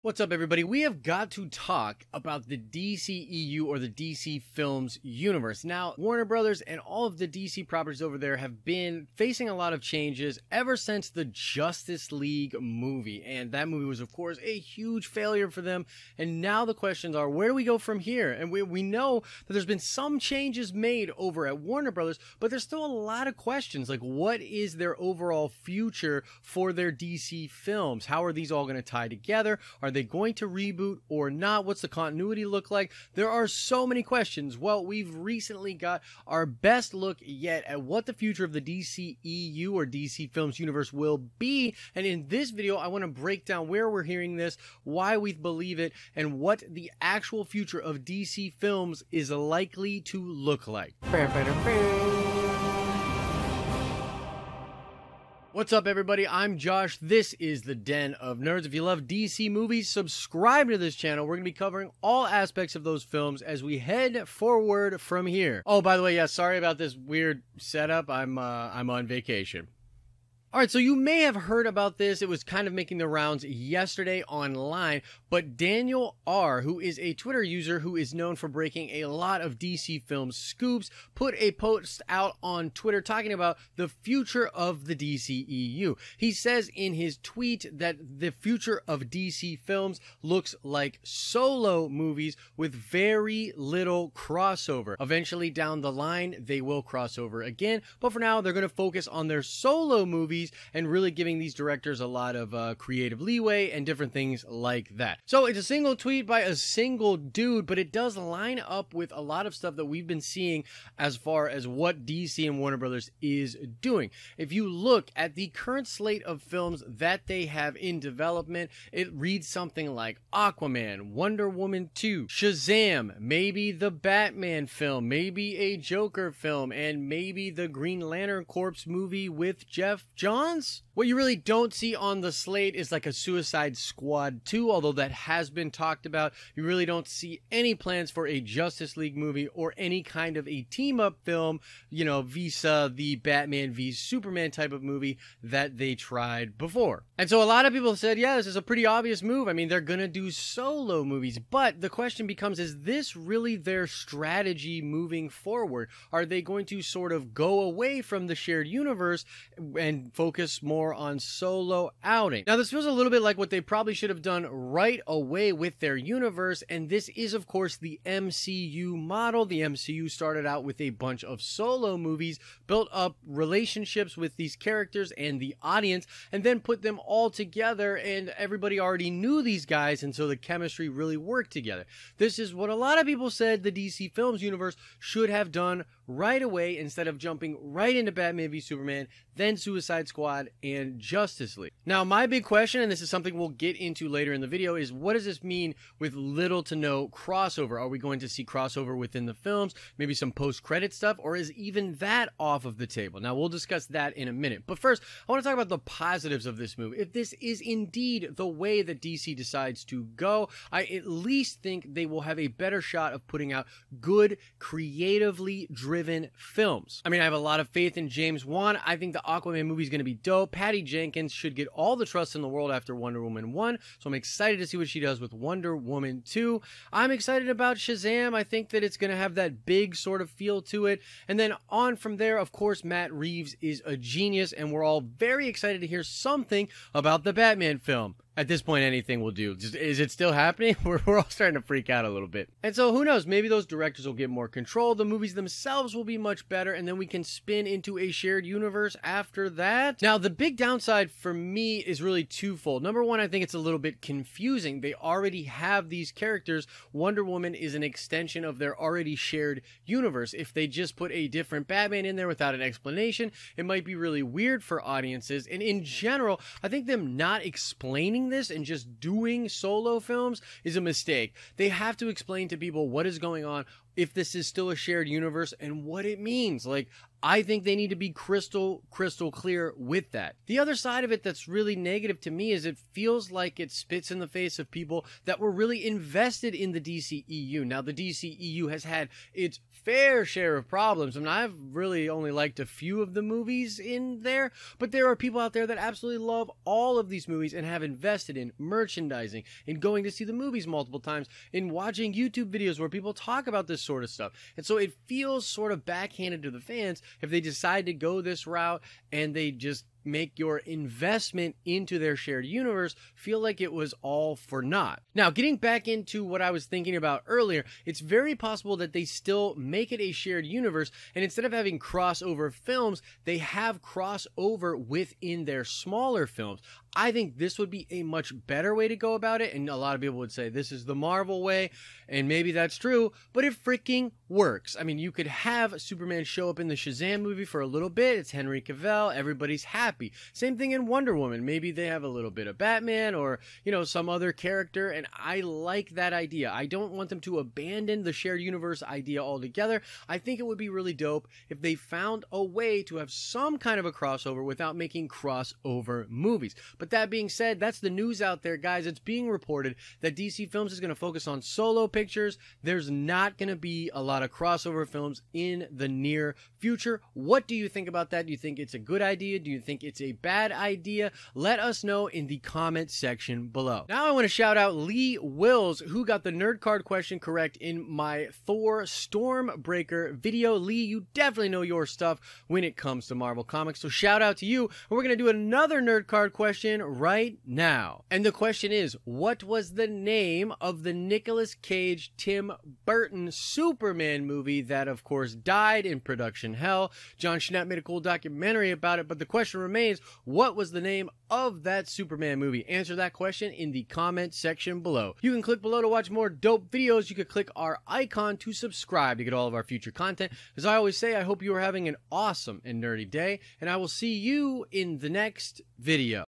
What's up, everybody? We have got to talk about the DCEU or the DC Films universe. Now, Warner Brothers and all of the DC properties over there have been facing a lot of changes ever since the Justice League movie. And that movie was, of course, a huge failure for them. And now the questions are, where do we go from here? And we know that there's been some changes made over at Warner Brothers, but there's still a lot of questions. Like, what is their overall future for their DC films? How are these all going to tie together? Are they going to reboot or not? What's the continuity look like? There are so many questions. Well, we've recently got our best look yet at what the future of the DCEU or DC Films universe will be. And in this video, I want to break down where we're hearing this, why we believe it, and what the actual future of DC Films is likely to look like. What's up, everybody? I'm Josh. This is the Den of Nerds. If you love DC movies, subscribe to this channel. We're going to be covering all aspects of those films as we head forward from here. Oh, by the way, yeah, sorry about this weird setup. I'm on vacation. All right, so you may have heard about this. It was kind of making the rounds yesterday online, but Daniel R., who is a Twitter user who is known for breaking a lot of DC Films scoops, put a post out on Twitter talking about the future of the DCEU. He says in his tweet that the future of DC Films looks like solo movies with very little crossover. Eventually down the line, they will cross over again, but for now, they're going to focus on their solo movies and really giving these directors a lot of creative leeway and different things like that. So it's a single tweet by a single dude, but it does line up with a lot of stuff that we've been seeing as far as what DC and Warner Brothers is doing. If you look at the current slate of films that they have in development, it reads something like Aquaman, Wonder Woman 2, Shazam, maybe the Batman film, maybe a Joker film, and maybe the Green Lantern Corps movie with Jeff Johns. What you really don't see on the slate is like a Suicide Squad 2, although that has been talked about. You really don't see any plans for a Justice League movie or any kind of a team-up film, you know, vis-a the Batman v Superman type of movie that they tried before. And so a lot of people said, yeah, this is a pretty obvious move. I mean, they're gonna do solo movies, but the question becomes, is this really their strategy moving forward? Are they going to sort of go away from the shared universe and focus more on solo outing? Now, this feels a little bit like what they probably should have done right away with their universe, and this is, of course, the MCU model. The MCU started out with a bunch of solo movies, built up relationships with these characters and the audience, and then put them all together, and everybody already knew these guys, and so the chemistry really worked together. This is what a lot of people said the DC Films universe should have done right away instead of jumping right into Batman v Superman, then Suicide Squad, and Justice League. Now, my big question, and this is something we'll get into later in the video, is what does this mean with little to no crossover? Are we going to see crossover within the films, maybe some post-credit stuff, or is even that off of the table? Now, we'll discuss that in a minute. But first, I want to talk about the positives of this move. If this is indeed the way that DC decides to go, I at least think they will have a better shot of putting out good, creatively driven films. I mean, I have a lot of faith in James Wan. I think the Aquaman movie is going to be dope. Patty Jenkins should get all the trust in the world after Wonder Woman 1, so I'm excited to see what she does with Wonder Woman 2. I'm excited about Shazam. I think that it's going to have that big sort of feel to it. And then on from there, of course, Matt Reeves is a genius, and we're all very excited to hear something about the Batman film. At this point, anything will do. Is it still happening? We're all starting to freak out a little bit. And so who knows, maybe those directors will get more control. The movies themselves will be much better, and then we can spin into a shared universe after that. Now, the big downside for me is really twofold. Number one, I think it's a little bit confusing. They already have these characters. Wonder Woman is an extension of their already shared universe. If they just put a different Batman in there without an explanation, it might be really weird for audiences. And in general, I think them not explaining this and just doing solo films is a mistake. They have to explain to people what is going on, if this is still a shared universe and what it means. Like, I think they need to be crystal clear with that. The other side of it that's really negative to me is it feels like it spits in the face of people that were really invested in the DCEU. Now, the DCEU has had its fair share of problems. I mean, I've really only liked a few of the movies in there, but there are people out there that absolutely love all of these movies and have invested in merchandising, in going to see the movies multiple times, in watching YouTube videos where people talk about this sort of stuff. And so it feels sort of backhanded to the fans if they decide to go this route and they just make your investment into their shared universe feel like it was all for naught. Now, getting back into what I was thinking about earlier, it's very possible that they still make it a shared universe, and instead of having crossover films, they have crossover within their smaller films. I think this would be a much better way to go about it, and a lot of people would say this is the Marvel way, and maybe that's true, but it freaking works. I mean, you could have Superman show up in the Shazam movie for a little bit, it's Henry Cavill, everybody's happy. Same thing in Wonder Woman. Maybe they have a little bit of Batman or, some other character, and I like that idea. I don't want them to abandon the shared universe idea altogether. I think it would be really dope if they found a way to have some kind of a crossover without making crossover movies. But that being said, that's the news out there, guys. It's being reported that DC Films is going to focus on solo pictures. There's not going to be a lot of crossover films in the near future. What do you think about that? Do you think it's a good idea? Do you think it's a bad idea? Let us know in the comment section below. Now I want to shout out Lee Wills, who got the nerd card question correct in my Thor Stormbreaker video. Lee, you definitely know your stuff when it comes to Marvel Comics, so shout out to you. And we're going to do another nerd card question right now. And the question is, what was the name of the Nicolas Cage Tim Burton Superman movie that, of course, died in production hell? John Schnapp made a cool documentary about it, but the question remains, what was the name of that Superman movie? Answer that question in the comment section below. You can click below to watch more dope videos. You can click our icon to subscribe to get all of our future content. As I always say, I hope you are having an awesome and nerdy day, and I will see you in the next video.